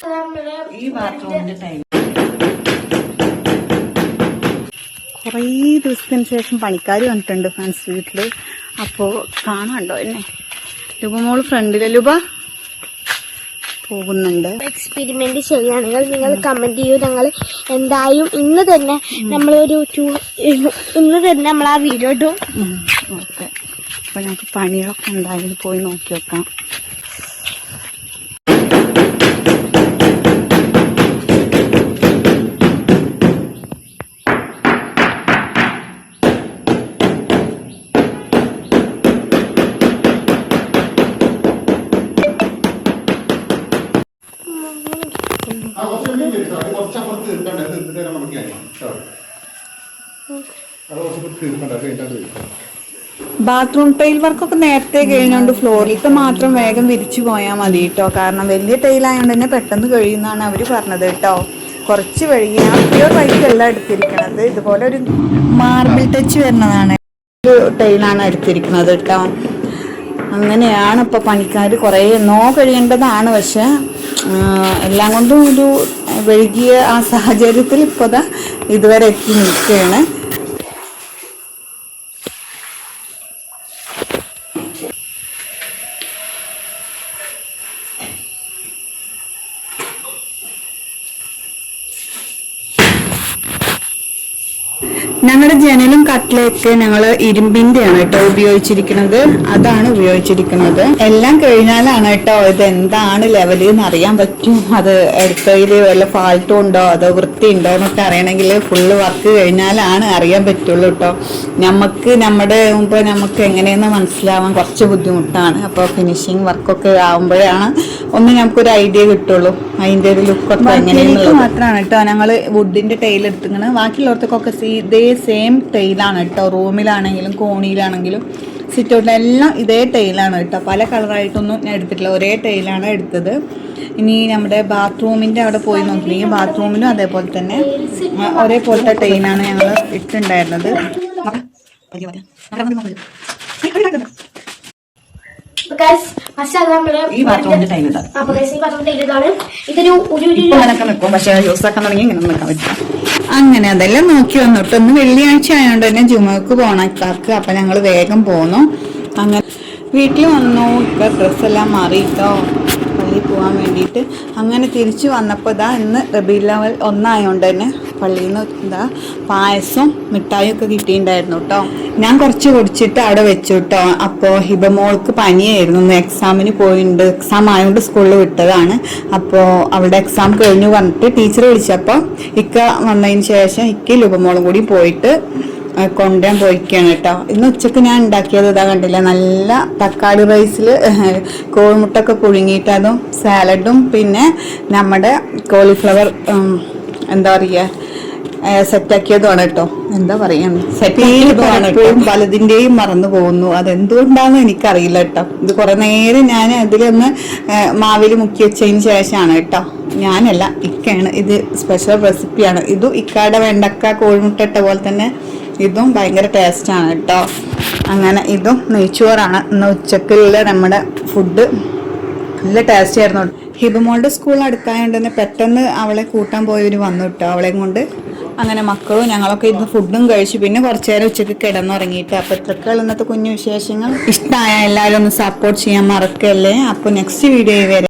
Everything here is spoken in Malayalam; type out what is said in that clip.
ഈ ബാത്റൂമിന്റെ ടൈം കുറേ ദിവസത്തിന് ശേഷം പണിക്കാർ വന്നിട്ടുണ്ട് ഫ്രണ്ട്സ് വീട്ടില്. അപ്പോൾ കാണാണ്ടോ എന്നെ ലുബമോള് ഫ്രണ്ടിലെ ലുബ പോകുന്നുണ്ട്. എക്സ്പെരിമെന്റ് ചെയ്യുകയാണെങ്കിൽ നിങ്ങൾ കമന്റ് ചെയ്യൂ. ഞങ്ങൾ എന്തായാലും ഇന്ന് തന്നെ നമ്മൾ ആ വീഡിയോ ഇടും. ഓക്കെ, അപ്പോൾ ഞങ്ങൾക്ക് പണികളൊക്കെ എന്തായാലും പോയി നോക്കി വെക്കാം. ബാത്റൂം ടൈൽ വർക്കൊക്കെ നേരത്തെ കഴിഞ്ഞുകൊണ്ട് ഫ്ലോറിലത്തെ മാത്രം വേഗം വിരിച്ചു പോയാൽ മതി കേട്ടോ. കാരണം വലിയ ടൈലായതുകൊണ്ട് തന്നെ പെട്ടെന്ന് കഴിയുന്നതാണ് അവർ പറഞ്ഞത് കേട്ടോ. കുറച്ച് വഴുകിയാണ് പ്യൂർ വൈറ്റ് അല്ല എടുത്തിരിക്കണത്. ഇതുപോലെ ഒരു മാർബിൾ ടച്ച് വരുന്നതാണ് ഒരു ടൈലാണ് എടുത്തിരിക്കുന്നത് കേട്ടോ. അങ്ങനെയാണ് ഇപ്പോൾ പണിക്കാർ കുറേ കഴിയേണ്ടതാണ്. പക്ഷെ എല്ലാം കൊണ്ടും ഒരു വൈകിയ ആ സാഹചര്യത്തിൽ ഇപ്പോൾ ഇതുവരെ എത്തി നിൽക്കുകയാണ്. ഞങ്ങളുടെ ജനലും കട്ടിലൊക്കെ ഞങ്ങൾ ഇരുമ്പിന്റെയാണ് കേട്ടോ ഉപയോഗിച്ചിരിക്കുന്നത്. അതാണ് ഉപയോഗിച്ചിരിക്കുന്നത്. എല്ലാം കഴിഞ്ഞാലാണ് കേട്ടോ ഇത് എന്താണ് ലെവല് എന്ന് അറിയാൻ പറ്റും. അത് അടുത്തതിൽ വല്ല ഫാൾട്ടും ഉണ്ടോ അതോ വൃത്തി ഉണ്ടോ എന്നൊക്കെ അറിയണമെങ്കിൽ ഫുള്ള് വർക്ക് കഴിഞ്ഞാലാണ് അറിയാൻ പറ്റുള്ളൂ കേട്ടോ. നമുക്ക് എങ്ങനെയെന്ന് മനസ്സിലാവാൻ കുറച്ച് ബുദ്ധിമുട്ടാണ്. അപ്പോൾ ഫിനിഷിങ് വർക്കൊക്കെ ആവുമ്പോഴാണ് നമുക്കൊരു ഐഡിയ കിട്ടുള്ളൂ. അതിന്റെ ഒരു ലുക്കൊക്കെ എങ്ങനെയെന്നുള്ളത് മാത്രമാണ് കേട്ടോ ഞങ്ങൾ വുഡിന്റെ ടൈൽ എടുത്തിങ്ങനെ. ബാക്കിയുള്ളവർക്കൊക്കെ ഇതേ സെയിം ടൈലാണ് കേട്ടോ. റൂമിലാണെങ്കിലും കോണിയിലാണെങ്കിലും സിറ്റൗട്ടിലെല്ലാം ഇതേ ടൈലാണ് കേട്ടോ. പല കളറായിട്ടൊന്നും ഞാൻ എടുത്തിട്ടില്ല, ഒരേ ടൈലാണ് എടുത്തത്. ഇനി നമ്മുടെ ബാത്റൂമിൻ്റെ അവിടെ പോയി നോക്കില്ലെങ്കിൽ ബാത്റൂമിലും അതേപോലെ തന്നെ ഒരേപോലത്തെ ടൈലാണ് ഞങ്ങൾ ഇട്ടുണ്ടായിരുന്നത്. ഈ ബാത്റൂമിന്റെ ടൈം നിൽക്കും. പക്ഷെ യൂസ് ആക്കാൻ തുടങ്ങി ഇങ്ങനെ നിൽക്കാൻ പറ്റില്ല. അങ്ങനെ അതെല്ലാം നോക്കി വന്നിട്ട് ഒന്ന് വെള്ളിയാഴ്ച ആയതുകൊണ്ട് തന്നെ ജുമക്ക് പോണക്കാർക്ക്. അപ്പൊ ഞങ്ങൾ വേഗം പോന്നു. അങ്ങനെ വീട്ടിൽ വന്നു. ഇപ്പൊ ഡ്രസ്സെല്ലാം മാറിയിട്ടോ പള്ളിയിൽ പോകാൻ വേണ്ടിയിട്ട്. അങ്ങനെ തിരിച്ചു വന്നപ്പോൾ ഇന്ന് റബീഉൽ അവ്വൽ 1 ആയതുകൊണ്ട് തന്നെ പള്ളിയിൽ നിന്ന് പായസവും മിഠായും ഒക്കെ കിട്ടിയിട്ടുണ്ടായിരുന്നു കേട്ടോ. ഞാൻ കുറച്ച് കുടിച്ചിട്ട് അവിടെ വെച്ചു കേട്ടോ. അപ്പോൾ ഹിബമോൾക്ക് പനിയായിരുന്നു, എക്സാമിന് പോയിട്ടുണ്ട്. എക്സാം ആയതുകൊണ്ട് സ്കൂളിൽ വിട്ടതാണ്. അപ്പോൾ അവിടെ എക്സാം കഴിഞ്ഞു പറഞ്ഞിട്ട് ടീച്ചർ വിളിച്ചപ്പോൾ ഇക്ക വന്നതിന് ശേഷം ഇക്കയും ഹിബമോളും കൂടി പോയിട്ട് കൊണ്ടുവരാൻ പോയിക്കാണ് കേട്ടോ. ഇന്ന് ഉച്ചക്ക് ഞാൻ ഉണ്ടാക്കിയത് കണ്ടില്ല, നല്ല തക്കാളി റൈസിൽ കോഴിമുട്ടൊക്കെ പുഴുങ്ങിയിട്ട് അതും സാലഡും പിന്നെ നമ്മുടെ കോളിഫ്ലവർ എന്താ പറയുക സെറ്റാക്കിയതുമാണ് കേട്ടോ. എന്താ പറയാ എപ്പോഴും പലതിൻ്റെയും മറന്നു പോകുന്നു. അതെന്തുകൊണ്ടാണെന്ന് എനിക്കറിയില്ല കേട്ടോ. ഇത് കുറെ നേരം ഞാൻ അതിലൊന്ന് മാവിൽ മുക്കി വെച്ചതിന് ശേഷമാണ് കേട്ടോ. ഞാനല്ല, ഇക്കയാണ്. ഇത് സ്പെഷ്യൽ റെസിപ്പിയാണ്. ഇതും ഇക്കയുടെ വെണ്ടക്ക കോഴിമുട്ട ഇട്ട പോലെ തന്നെ ഇതും ഭയങ്കര ടേസ്റ്റാണ് കേട്ടോ. അങ്ങനെ ഇതും നെയ്ച്ചോറാണ് ഇന്ന് ഉച്ചക്കുള്ള നമ്മുടെ ഫുഡ്. നല്ല ടേസ്റ്റ് ആയിരുന്നു. ഹിബമോളുടെ സ്കൂൾ അടുത്തായതുകൊണ്ട് തന്നെ പെട്ടെന്ന് അവളെ കൂട്ടാൻ പോയവർ വന്നു കേട്ടോ അവളെയും കൊണ്ട്. അങ്ങനെ മക്കളും ഞങ്ങളൊക്കെ ഇന്ന് ഫുഡും കഴിച്ചു. പിന്നെ കുറച്ചു നേരം ഉച്ചക്ക് കിടന്നുറങ്ങിയിട്ട്. അപ്പോൾ ഇത്രയൊക്കെയുള്ള ഇന്നത്തെ കുഞ്ഞു വിശേഷങ്ങൾ. ഇഷ്ടമായ എല്ലാവരും ഒന്ന് സപ്പോർട്ട് ചെയ്യാൻ മറക്കല്ലേ. അപ്പോൾ നെക്സ്റ്റ് വീഡിയോ വരെ.